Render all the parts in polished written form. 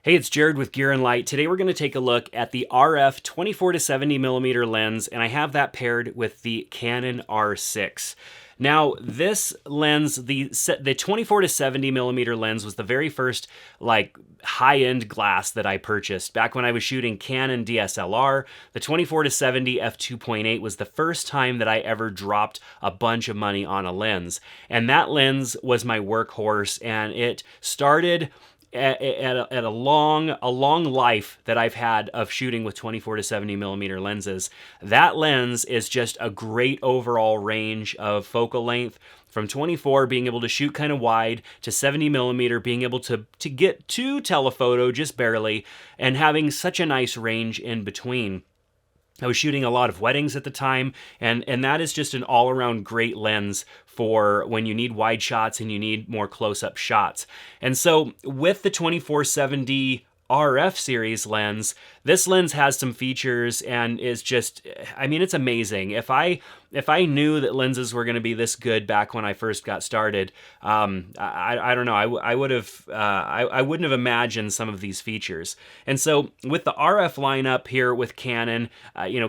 Hey, it's Jared with Gear and Light. Today we're going to take a look at the RF 24 to 70 millimeter lens, and I have that paired with the Canon R6. Now, this lens, the 24 to 70 millimeter lens was the very first high-end glass that I purchased. Back when I was shooting Canon DSLR, the 24 to 70 f2.8 was the first time that I ever dropped a bunch of money on a lens. And that lens was my workhorse, and it started at a long life that I've had of shooting with 24 to 70 millimeter lenses. That lens is just a great overall range of focal length, from 24 being able to shoot kind of wide to 70 millimeter being able to get to telephoto just barely, and having such a nice range in between. I was shooting a lot of weddings at the time, and that is just an all-around great lens for when you need wide shots and you need more close-up shots. And so with the 2470 RF series lens, this lens has some features and is just, I mean, it's amazing. If I knew that lenses were going to be this good back when I first got started, I don't know, I wouldn't have imagined some of these features. And so with the RF lineup here with Canon,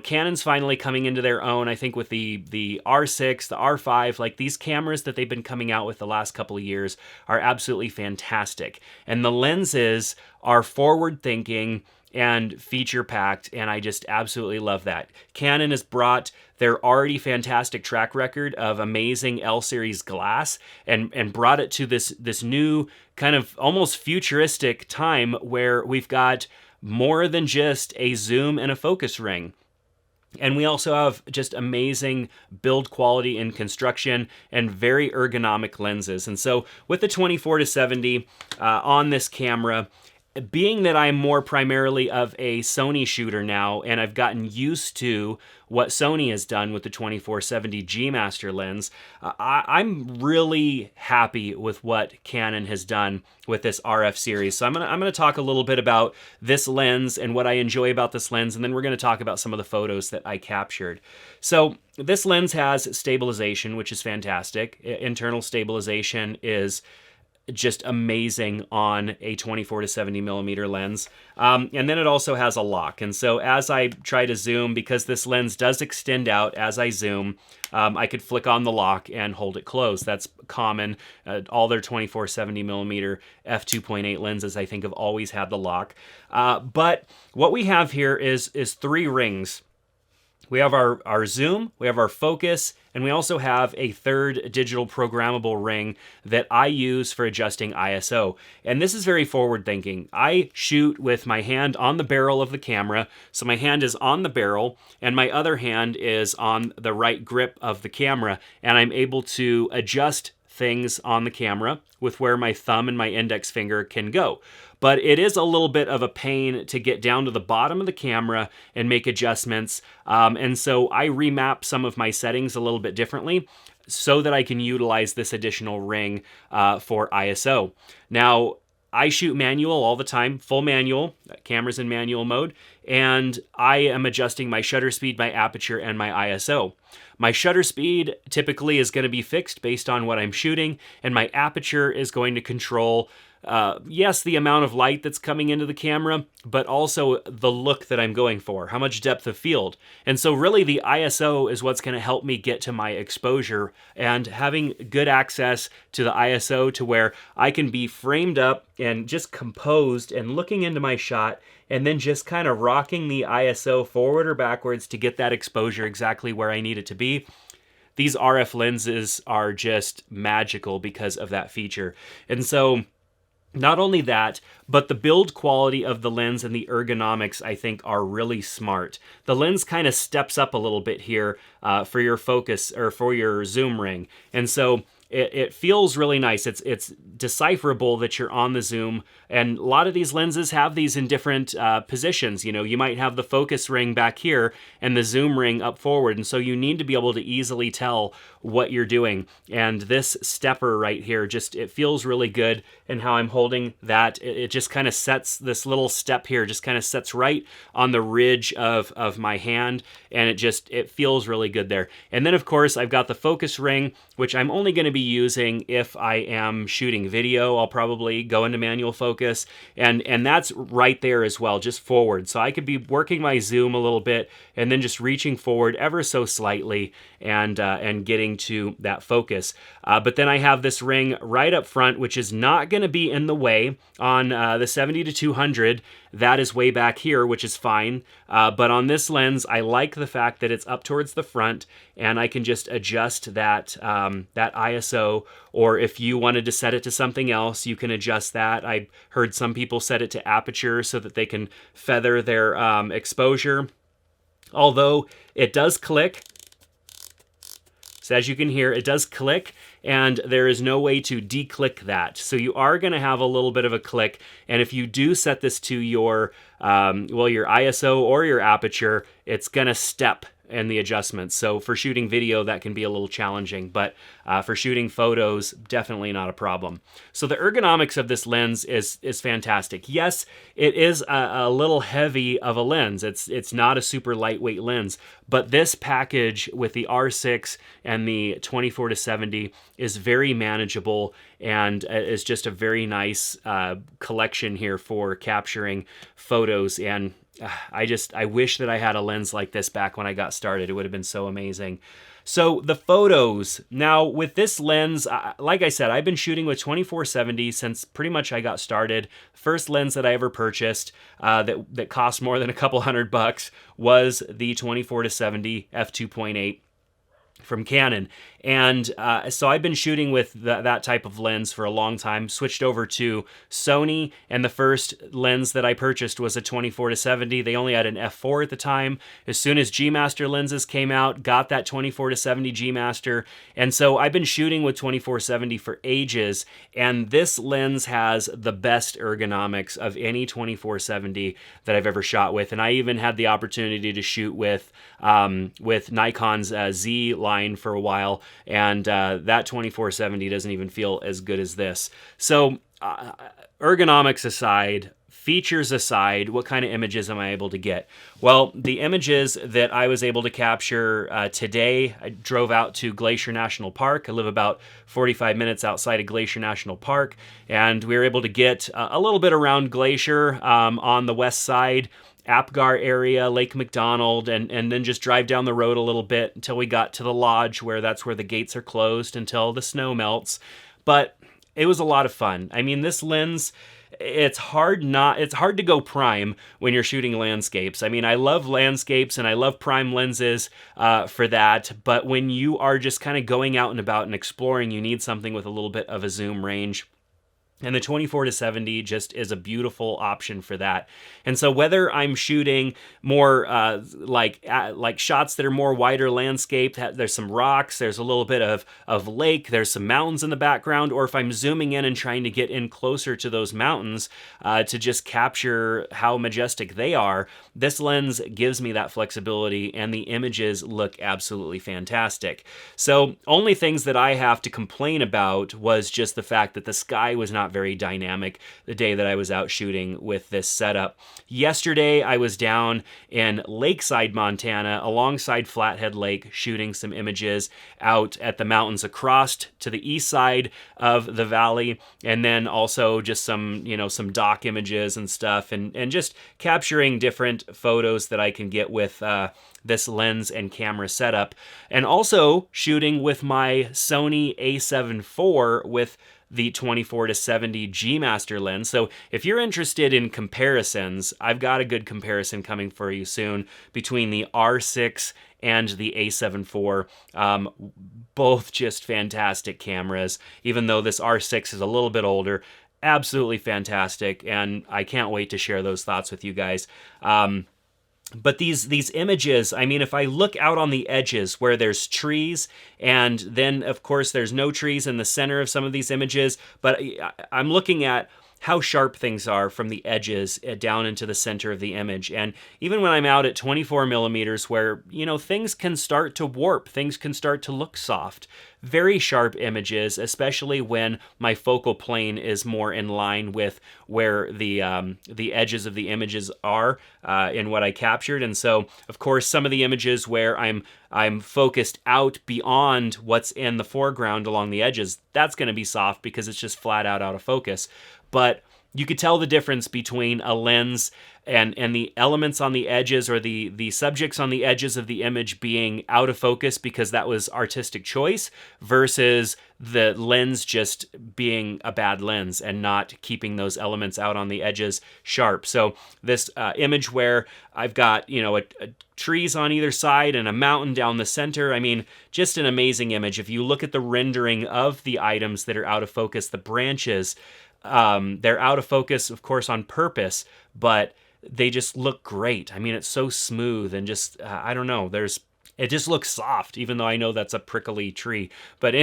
Canon's finally coming into their own. I think with the R6, the R5, like these cameras that they've been coming out with the last couple of years are absolutely fantastic. And the lenses are forward-thinking and feature-packed, and I just absolutely love that. Canon has brought their already fantastic track record of amazing L-series glass and brought it to this new kind of almost futuristic time where we've got more than just a zoom and a focus ring. And we also have just amazing build quality in construction and very ergonomic lenses. And so with the 24 to 70 on this camera, being that I'm more primarily of a Sony shooter now, and I've gotten used to what Sony has done with the 2470 G Master lens, I'm really happy with what Canon has done with this RF series. So I'm gonna talk a little bit about this lens and what I enjoy about this lens, and then we're gonna talk about some of the photos that I captured. So this lens has stabilization, which is fantastic. Internal stabilization is just amazing on a 24 to 70 millimeter lens. And then it also has a lock. And so as I try to zoom, because this lens does extend out as I zoom, I could flick on the lock and hold it closed. That's common. All their 24 70 millimeter f2.8 lenses, I think, have always had the lock. But what we have here is three rings. We have our zoom, we have our focus, and we also have a third digital programmable ring that I use for adjusting ISO. And this is very forward thinking. I shoot with my hand on the barrel of the camera, so my hand is on the barrel, and my other hand is on the right grip of the camera, and I'm able to adjust things on the camera with where my thumb and my index finger can go. But it is a little bit of a pain to get down to the bottom of the camera and make adjustments. And so I remap some of my settings a little bit differently so that I can utilize this additional ring for ISO. Now, I shoot manual all the time, full manual, camera's in manual mode, and I am adjusting my shutter speed, my aperture, and my ISO. My shutter speed typically is going to be fixed based on what I'm shooting, and my aperture is going to control yes, the amount of light that's coming into the camera, but also the look that I'm going for, how much depth of field. And so really the ISO is what's going to help me get to my exposure, and having good access to the ISO to where I can be framed up and just composed and looking into my shot, and then just kind of rocking the ISO forward or backwards to get that exposure exactly where I need it to be. These RF lenses are just magical because of that feature. And so not only that, but the build quality of the lens and the ergonomics, I think, are really smart. The lens kind of steps up a little bit here for your focus or for your zoom ring. And so it feels really nice. It's decipherable that you're on the zoom, and a lot of these lenses have these in different positions. You know, you might have the focus ring back here and the zoom ring up forward, and so you need to be able to easily tell what you're doing. And this stepper right here, it feels really good, and how I'm holding that, it just kind of sets, this little step here just kind of sets right on the ridge of my hand, and it feels really good there. And then of course I've got the focus ring, which I'm only going to be using if I am shooting video. I'll probably go into manual focus, and that's right there as well, just forward. So I could be working my zoom a little bit and then just reaching forward ever so slightly and getting to that focus. But then I have this ring right up front, which is not going to be in the way on the 70-200. That is way back here, which is fine. But on this lens, I like the fact that it's up towards the front, and I can just adjust that that ISO. Or if you wanted to set it to something else, you can adjust that. I heard some people set it to aperture so that they can feather their exposure. Although it does click. So as you can hear, it does click, and there is no way to declick that. So you are going to have a little bit of a click, and if you do set this to your, your ISO or your aperture, it's going to step in the adjustments. So for shooting video, that can be a little challenging, but for shooting photos, definitely not a problem. So the ergonomics of this lens is fantastic. Yes, it is a little heavy of a lens. It's not a super lightweight lens, but this package with the R6 and the 24-70 is very manageable and is just a very nice collection here for capturing photos. And I wish that I had a lens like this back when I got started. It would have been so amazing. So the photos, now with this lens, like I said, I've been shooting with 24-70 since pretty much I got started. First lens that I ever purchased that cost more than a couple $100 was the 24-70 f2.8 from Canon. And so I've been shooting with that type of lens for a long time, switched over to Sony, and the first lens that I purchased was a 24-70. They only had an f4 at the time. As soon as G Master lenses came out, got that 24-70 G Master, and so I've been shooting with 24-70 for ages, and this lens has the best ergonomics of any 24-70 that I've ever shot with, and I even had the opportunity to shoot with Nikon's Z line for a while, and that 24-70 doesn't even feel as good as this. So ergonomics aside, features aside, what kind of images am I able to get? Well, the images that I was able to capture today, I drove out to Glacier National Park. I live about 45 minutes outside of Glacier National Park, and we were able to get a little bit around Glacier on the west side, Apgar area, Lake McDonald, and then just drive down the road a little bit until we got to the lodge, where that's where the gates are closed until the snow melts. But it was a lot of fun. I mean, this lens, it's hard to go prime when you're shooting landscapes. I mean, I love landscapes and I love prime lenses for that, but when you are just kind of going out and about and exploring, you need something with a little bit of a zoom range. And the 24-70 just is a beautiful option for that. And so whether I'm shooting more like shots that are more wider landscape, there's some rocks, there's a little bit of lake, there's some mountains in the background, or if I'm zooming in and trying to get in closer to those mountains to just capture how majestic they are, this lens gives me that flexibility, and the images look absolutely fantastic. So only things that I have to complain about was just the fact that the sky was not very dynamic the day that I was out shooting with this setup. Yesterday, I was down in Lakeside, Montana, alongside Flathead Lake, shooting some images out at the mountains across to the east side of the valley, and then also just some dock images and stuff, and just capturing different photos that I can get with this lens and camera setup, and also shooting with my Sony a7 IV with the 24-70 G Master lens. So if you're interested in comparisons, I've got a good comparison coming for you soon between the R6 and the a7 IV. Both just fantastic cameras, even though this R6 is a little bit older. Absolutely fantastic, and I can't wait to share those thoughts with you guys. But these images, I mean, if I look out on the edges where there's trees, and then, of course, there's no trees in the center of some of these images, but I'm looking at how sharp things are from the edges down into the center of the image. And even when I'm out at 24 millimeters where, you know, things can start to warp, things can start to look soft, very sharp images, especially when my focal plane is more in line with where the edges of the images are in what I captured. And so, of course, some of the images where I'm focused out beyond what's in the foreground along the edges, that's going to be soft because it's just flat out of focus. But you could tell the difference between a lens and the elements on the edges, or the subjects on the edges of the image being out of focus because that was artistic choice, versus the lens just being a bad lens and not keeping those elements out on the edges sharp. So this image where I've got, you know, trees on either side and a mountain down the center, I mean, just an amazing image. If you look at the rendering of the items that are out of focus, the branches, they're out of focus, of course, on purpose, but they just look great. I mean, it's so smooth and just, I don't know, it just looks soft, even though I know that's a prickly tree. But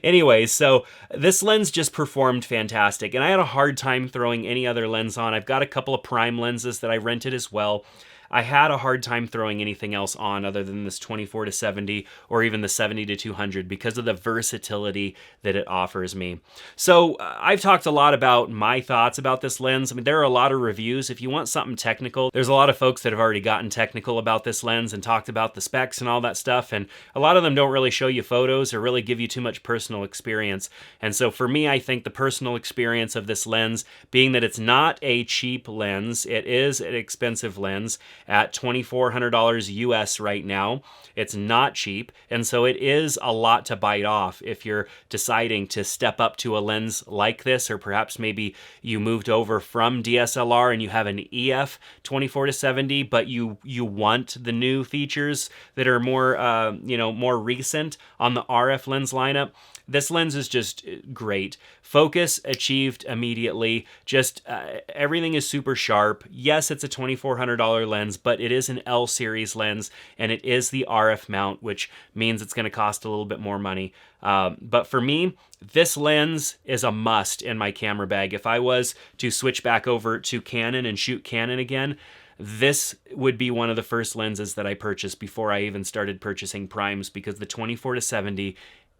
anyways, so this lens just performed fantastic, and I had a hard time throwing any other lens on. I've got a couple of prime lenses that I rented as well. I had a hard time throwing anything else on other than this 24-70 or even the 70-200 because of the versatility that it offers me. So I've talked a lot about my thoughts about this lens. I mean, there are a lot of reviews. If you want something technical, there's a lot of folks that have already gotten technical about this lens and talked about the specs and all that stuff. And a lot of them don't really show you photos or really give you too much personal experience. And so for me, I think the personal experience of this lens, being that it's not a cheap lens, it is an expensive lens, at $2,400 US right now. It's not cheap, and so it is a lot to bite off if you're deciding to step up to a lens like this, or perhaps maybe you moved over from DSLR and you have an EF 24-70, but you want the new features that are more more recent on the RF lens lineup. This lens is just great. Focus achieved immediately. Just everything is super sharp. Yes, it's a $2,400 lens, but it is an L series lens, and it is the RF mount, which means it's going to cost a little bit more money. But for me, this lens is a must in my camera bag. If I was to switch back over to Canon and shoot Canon again, this would be one of the first lenses that I purchased before I even started purchasing primes, because the 24-70,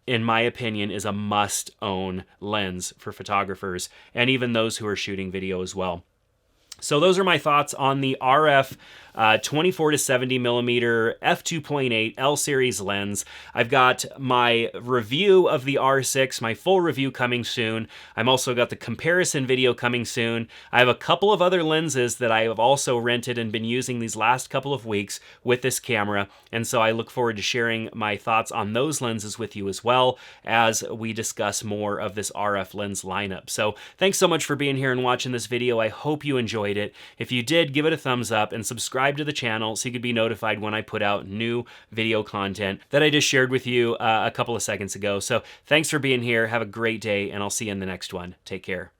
in my opinion, is a must-own lens for photographers and even those who are shooting video as well. So those are my thoughts on the RF 24-70 millimeter f2.8 L series lens. I've got my review of the R6, my full review coming soon. I'm also got the comparison video coming soon. I have a couple of other lenses that I have also rented and been using these last couple of weeks with this camera, and so I look forward to sharing my thoughts on those lenses with you as well as we discuss more of this RF lens lineup. So thanks so much for being here and watching this video. I hope you enjoyed it. If you did, give it a thumbs up and subscribe to the channel so you could be notified when I put out new video content that I just shared with you a couple of seconds ago. So thanks for being here. Have a great day, and I'll see you in the next one. Take care.